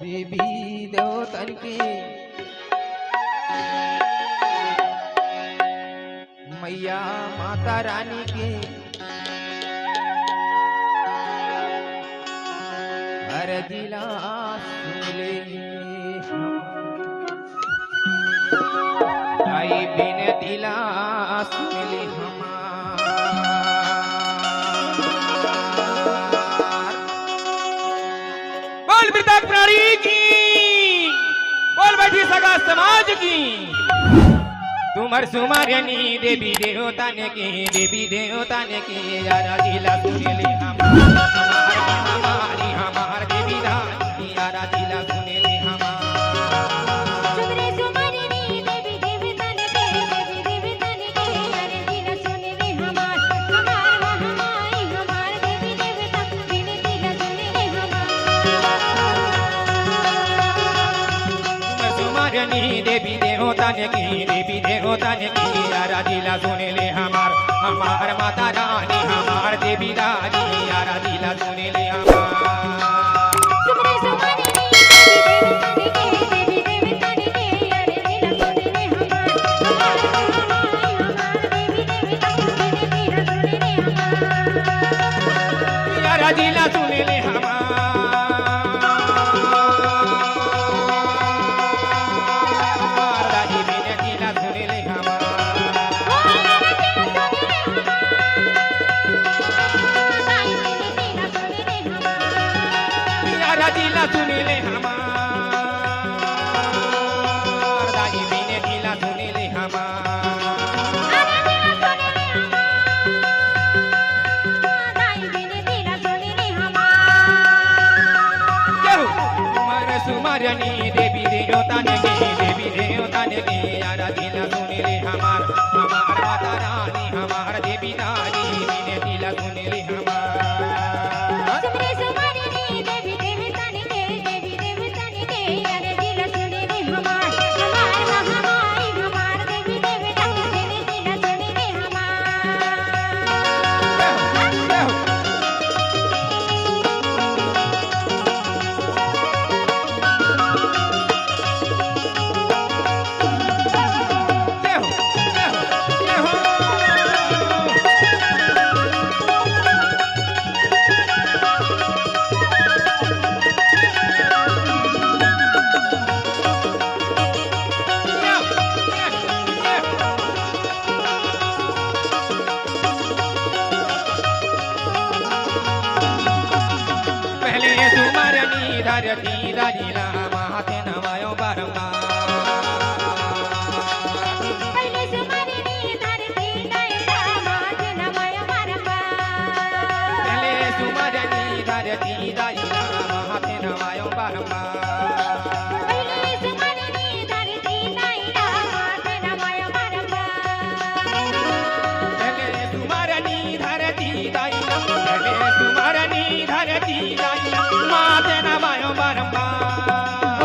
देवी देवतन की मैया माता रानी की अरदिला सुनले आई बिनतिला सुनले बोल मृतक प्राणी की, बोल बैठी सगा समाज की। तुमर सुमरनी देवी देवता ने की, देवी देवता ने की आराधिला सुनेले हमारी हमार देवी रानी आराधिला सुनेले देवी देवता ने की, देवी देवता ने की आराधिला सुनेले हमार हमार माता रानी हमार देवी रानी आराधिला सुनेले आराधिला सुनेले सुनेले हमार दाई बिने दिला सुनेले हमार सुमरनी देवी देवता ने की, देवी देवता ने की आराधिला सुनेले हमार हमार माता रानी हमार देवी रानी बिने दिला सुनेले धरती राजीला माथे नवायो बारंबार पहले सुमरनी धरती दाइला माथे नवायो बारंबार पहले सुमरनी धरती दाइला माथे नवायो बारंबार पहले सुमरनी धरती दाइला माथे नवायो बारंबार पहले सुमरनी धरती दाइला पहले सुमरनी धरती दाइला माथे नवायो बारंबार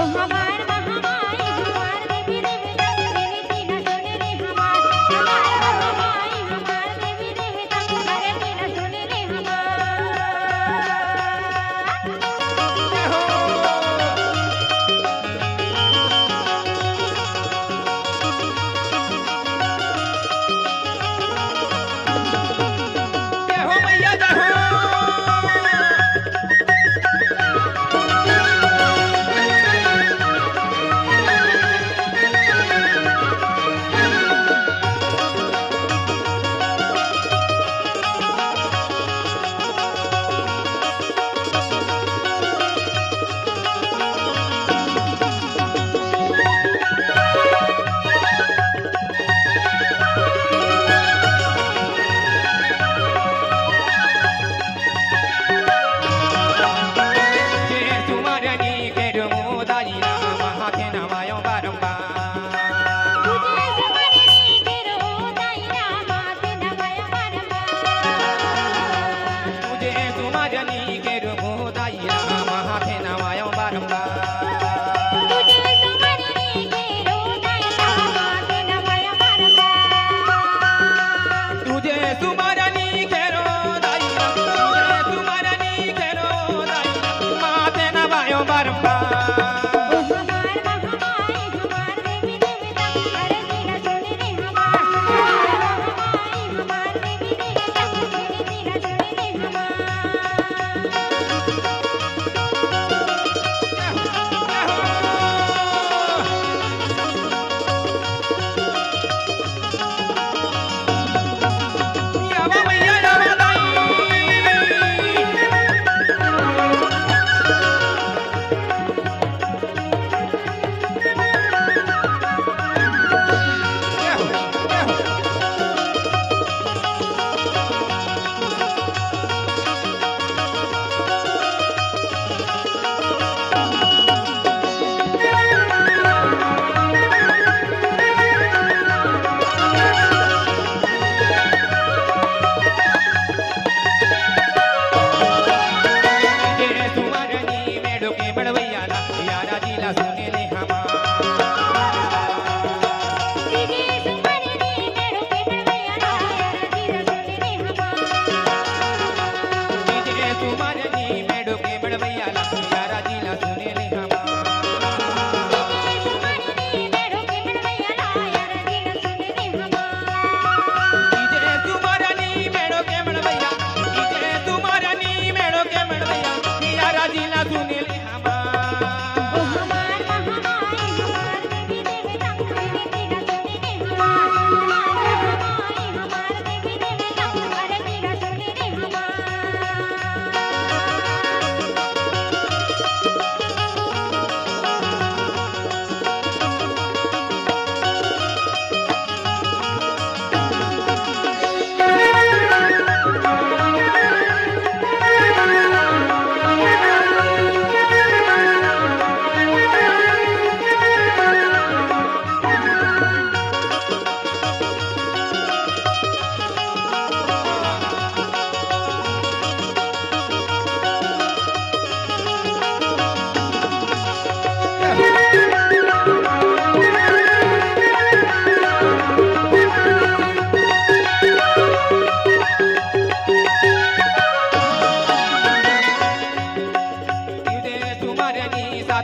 मंगुरला यारा जिला सुने ले हमार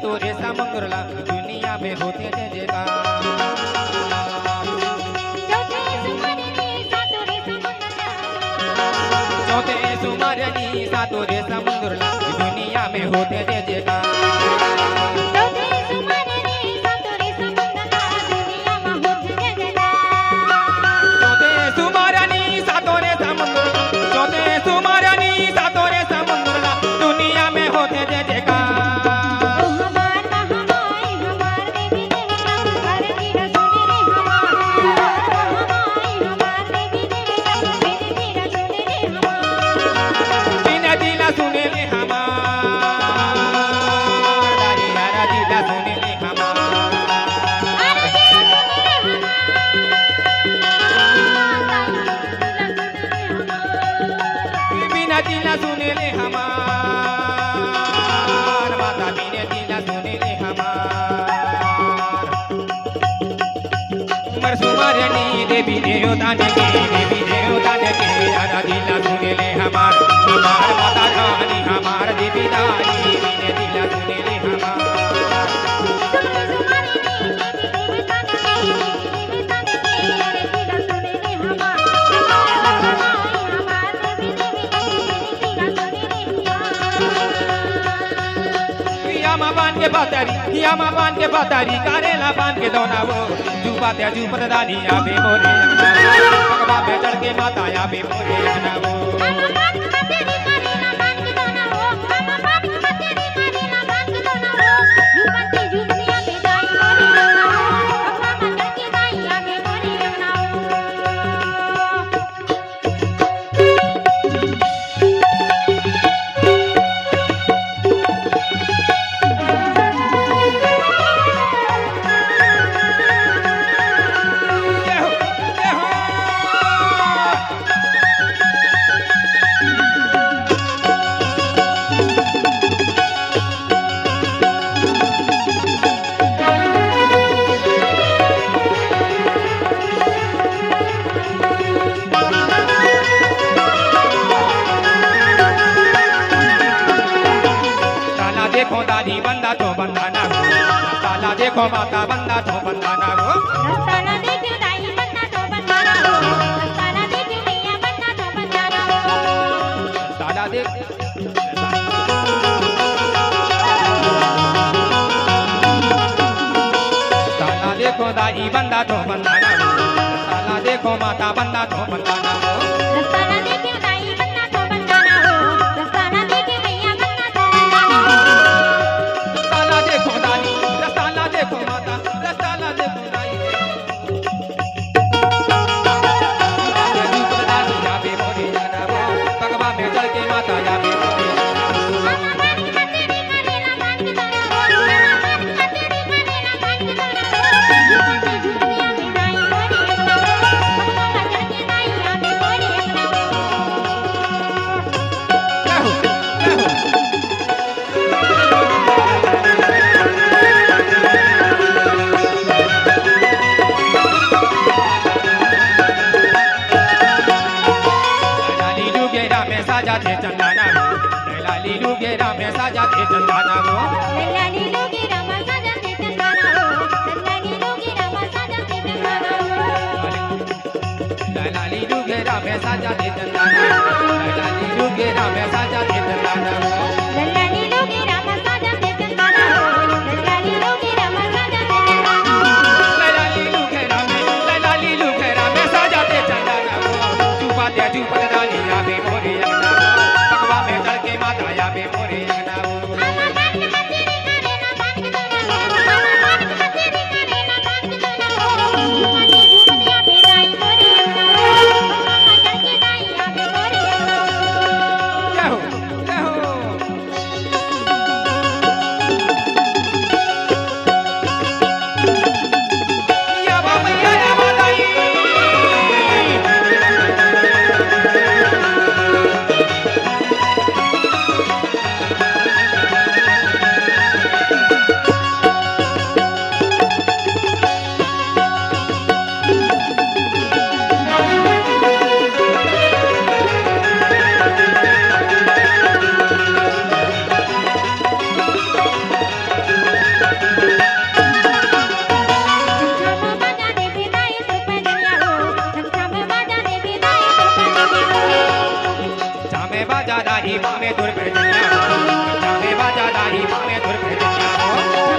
तोरे समुद्रला दुनिया में होते थे जयकार चौथे सुमरनी सा तोरे समुद्रला दुनिया में होते थे जयकार दिला सुने ले हमार माता बिने दिला सुने ले हमार उमर सुमरनी देवी देवता ने के यारा दिला सुने ले हमार माता रानी हमार देवी दानी बिने दिला सुने ले हमार हियामा बांध के बातारी कारेला बांध के दोनावो जुबा त्या जुपत दानी आबे मोरे पगबा पे चढ़ के माता आबे मोरे अपनावो दादी बंदा तो बंदा ना हो ताला देखो माता बंदा तो बंदा ना हो ताला देखो दाई बंदा तो बंदा ना हो ताला देखो मैया बंदा तो बंदा ना हो ताला देख ताला देखो दाई बंदा तो बंदा ना हो ताला देखो माता बंदा तो बंदा ना हो ताला देखो दाई बंदा तो बंदा ना हो ताला देखो मैया बंदा तो बंदा ना हो देखो दानी रसाला देखो माता रसाला देखो दाई दानी जाबे मोरे जाबो भगवा में चढ़ के माता जाबे मोरे साजा थे चंदना लाली लुगेरा में साजा थे दे चंदाना वो लल्ला लीलो की रामा साजा दे चंदाना हो लल्ला लीलो की रामा साजा दे चंदाना हो लैला लीलू घेरा में साजा दे चंदाना लैला लीलू घेरा में साजा दे चंदाना वो लल्ला लीलो की रामा साजा दे चंदाना हो लल्ला लीलो की रामा साजा दे चंदाना हो लैला लीलू घेरा में साजा दे चंदाना वो चुपा दे चुपत दानी आवे मोरे अंगना वो पगवा में चढ़ के माता आवे मोरे अंगना वो आमा बात के मतेरी करे ना बात के दोना हो आमा बात के मतेरी करे ना बात के दोना हो झूमती झूमती आवे दाई मोरे अंगना हो मामा चढ़ के दाई आवे मोरे अंगना हो जय हो या बाबा या माताई छम बाजा दे विदाई तुर पे दुनिया हो जामे बाजा दाही मामे धुर पे जनिया हो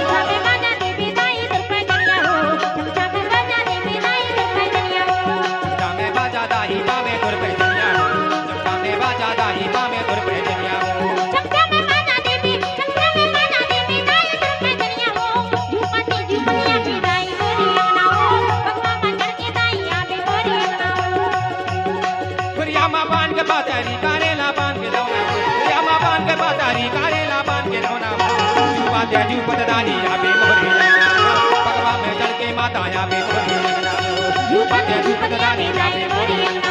छम बाजा दे विदाई तुर पे दुनिया हो छम बाजा दे विदाई तुर पे दुनिया हो जामे बाजा दाही मामे धुर पे जनिया हो जामे बाजा दाही मामे धुर पे जनिया हो छम बाजा दे विदाई तुर पे दुनिया हो झूमती झूमती विदाई मोरी अंगना हो भगवा मंडर के दाई आवे मोरी अंगना हो खुरिया मा बांध के बातारी कारेला बांध के दौना खुरिया मा बांध के बातारी कारेला बांध के दौना जुपा दे जुपत दानी आवे मोरे अंगना पगवा में चढ़ के माता आवे मोरे अंगना झूमती झूमती विदाई मोरी अंगना